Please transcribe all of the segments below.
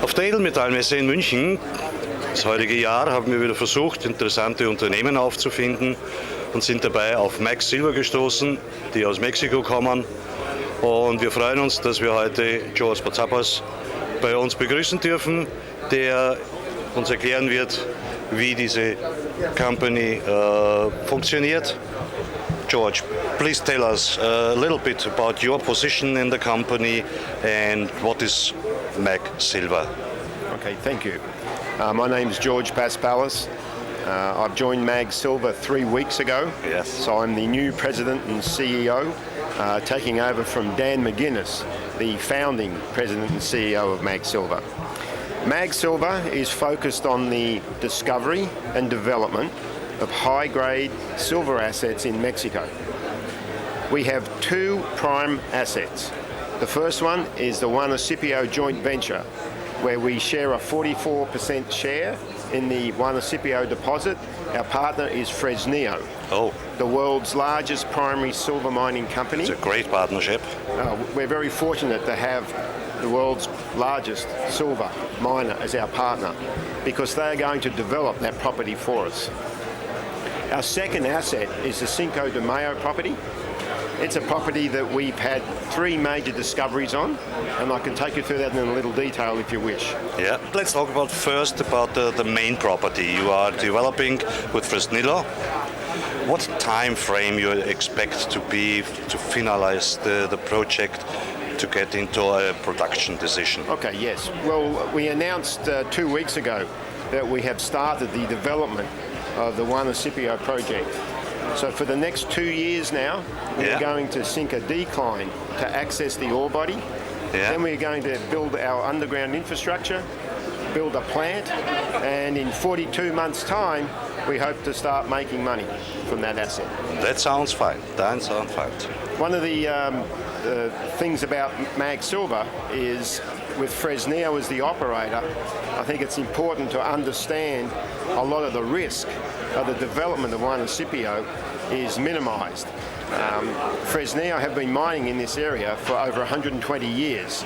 Auf der Edelmetallmesse in München, das heutige Jahr, haben wir wieder versucht, interessante Unternehmen aufzufinden und sind dabei auf Max Silber gestoßen, die aus Mexiko kommen. Und wir freuen uns, dass wir heute George Paspalas bei uns begrüßen dürfen, der uns erklären wird, wie diese Company funktioniert. George, please tell us a little bit about your position in the company and what is Mag Silver. Okay, thank you. My name is George Paspalas. I've joined Mag Silver 3 weeks ago. Yes. So I'm the new president and CEO, taking over from Dan McGuinness, the founding president and CEO of Mag Silver. Mag Silver is focused on the discovery and development of high-grade silver assets in Mexico. We have 2 prime assets. The first one is the Juanicipio joint venture, where we share a 44% share in the Juanicipio deposit. Our partner is Fresnillo, the world's largest primary silver mining company. It's a great partnership. We're very fortunate to have the world's largest silver miner as our partner, because they are going to develop that property for us. Our second asset is the Cinco de Mayo property. It's a property that we've had 3 major discoveries on, and I can take you through that in a little detail if you wish. Yeah, let's talk about the main property you are developing with Fresnillo. What time frame you expect to finalize the project to get into a production decision? Okay, yes. Well, we announced 2 weeks ago that we have started the development of the Juanicipio project. So for the next 2 years now, we're going to sink a decline to access the ore body. Then we're going to build our underground infrastructure, build a plant, and in 42 months' time, we hope to start making money from that asset. That sounds fine. One of the things about Mag Silver is, with Fresnillo as the operator, I think it's important to understand a lot of the risk of the development of Juanicipio is minimized. Fresnillo have been mining in this area for over 120 years.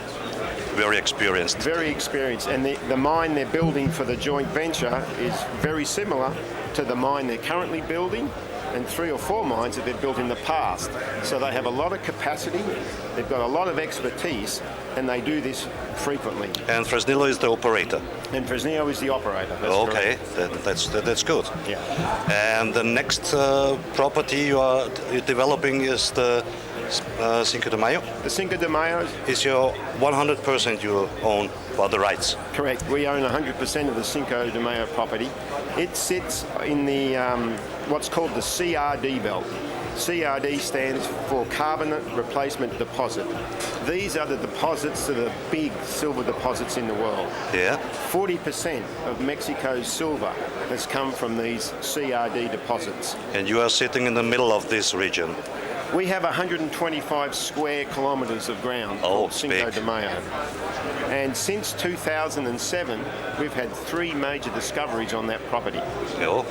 Very experienced. Very experienced, and the mine they're building for the joint venture is very similar to the mine they're currently building and 3 or 4 mines that they've built in the past. So they have a lot of capacity, they've got a lot of expertise, and they do this frequently. And Fresnillo is the operator? And Fresnillo is the operator. Okay, that's good. Yeah. And the next property you are developing is the Cinco de Mayo? The Cinco de Mayo is your 100% you own the rights? Correct. We own 100% of the Cinco de Mayo property. It sits in the what's called the CRD belt. CRD stands for Carbonate Replacement Deposit. These are the deposits that are big silver deposits in the world. Yeah. 40% of Mexico's silver has come from these CRD deposits. And you are sitting in the middle of this region? We have 125 square kilometres of ground called Cinco de Mayo. And since 2007, we've had 3 major discoveries on that property. Oh.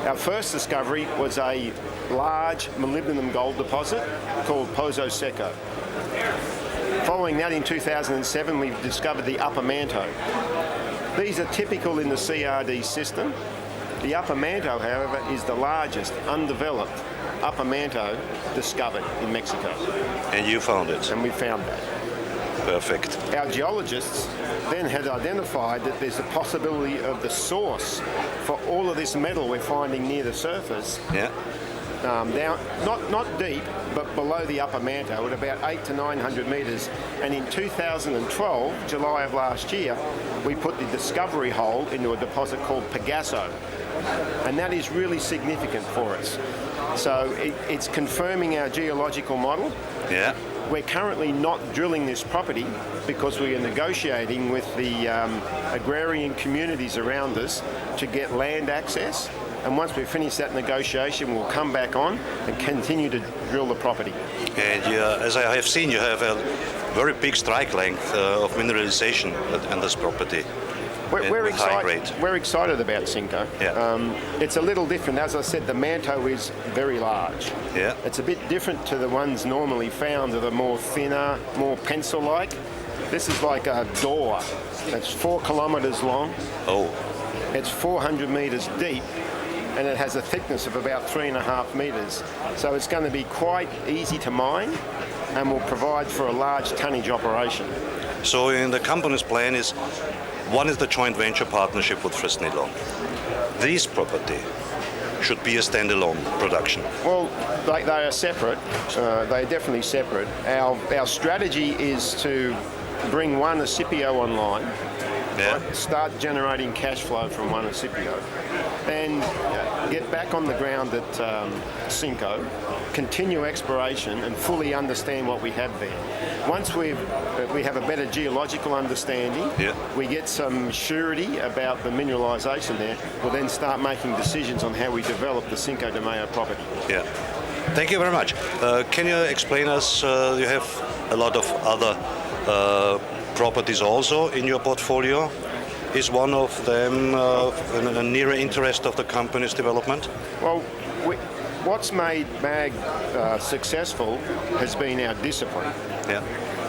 Our first discovery was a large molybdenum gold deposit called Pozo Seco. Following that, in 2007, we've discovered the Upper Manto. These are typical in the CRD system. The Upper Manto, however, is the largest undeveloped Upper Manto discovered in Mexico. And you found it? And we found that. Perfect. Our geologists then had identified that there's a possibility of the source for all of this metal we're finding near the surface. Yeah. Down, not deep, but below the Upper Manto at about 800 to 900 metres. And in 2012, July of last year, we put the discovery hole into a deposit called Pegaso. And that is really significant for us. So it's confirming our geological model. Yeah. We're currently not drilling this property because we are negotiating with the agrarian communities around us to get land access. And once we finish that negotiation, we'll come back on and continue to drill the property. And as I have seen, you have a very big strike length of mineralization on this property. We're excited about Cinco. Yeah. It's a little different. As I said, the manto is very large. Yeah. It's a bit different to the ones normally found that are more thinner, more pencil-like. This is like a door. It's 4 kilometres long. Oh, It's 400 metres deep, and it has a thickness of about 3.5 metres. So it's going to be quite easy to mine, and will provide for a large tonnage operation. so in the company's plan is one is the joint venture partnership with Fresnillo. This property should be a standalone production. Well, they are separate. They're definitely separate. Our strategy is to bring one Scipio online, Yeah. right, start generating cash flow from one Scipio, then get back on the ground at Cinco, continue exploration and fully understand what we have there. Once we have a better geological understanding, Yeah. we get some surety about the mineralisation there, we'll then start making decisions on how we develop the Cinco de Mayo property. Yeah. Thank you very much. Can you explain us, you have a lot of other properties also in your portfolio. Is one of them a nearer interest of the company's development? Well, what's made MAG successful has been our discipline. Yeah.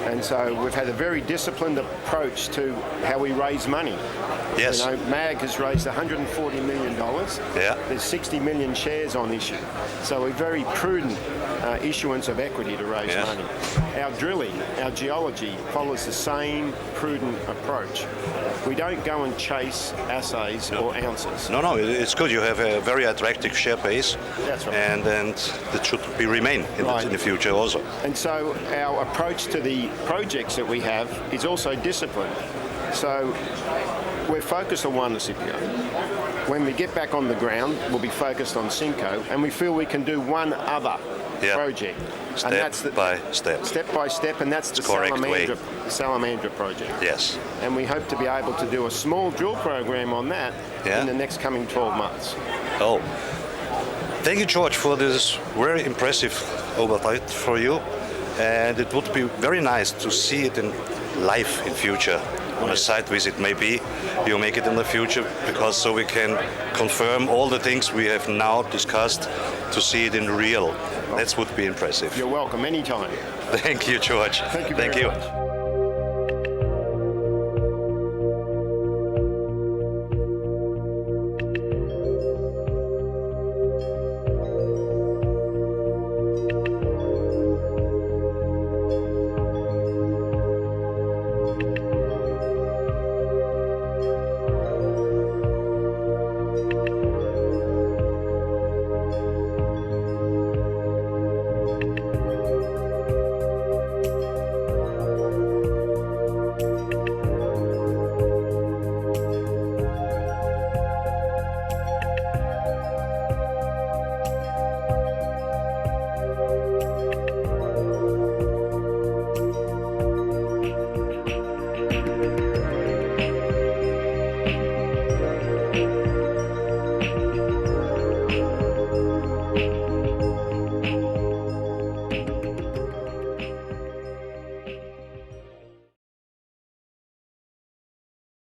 And so we've had a very disciplined approach to how we raise money. Yes. You know, MAG has raised $140 million. Yeah. There's 60 million shares on issue. So a very prudent issuance of equity to raise Yes. money. Our drilling, our geology follows the same prudent approach. We don't go and chase assays or ounces. No, it's good. You have a very attractive share base. That's right. And that should be remain in the future also. And so our approach to the projects that we have is also disciplined. So we're focused on one Scipio. When we get back on the ground, we'll be focused on Cinco, and we feel we can do one other project. Step and that's by step. Step by step, and that's the Salamandra project. Yes. And we hope to be able to do a small drill program on that in the next coming 12 months. Oh. Thank you, George, for this very impressive oversight for you. And it would be very nice to see it in live in future. On a site visit, maybe you make it in the future, because so we can confirm all the things we have now discussed to see it in real. That would be impressive. You're welcome anytime. Thank you, George. Thank you very much.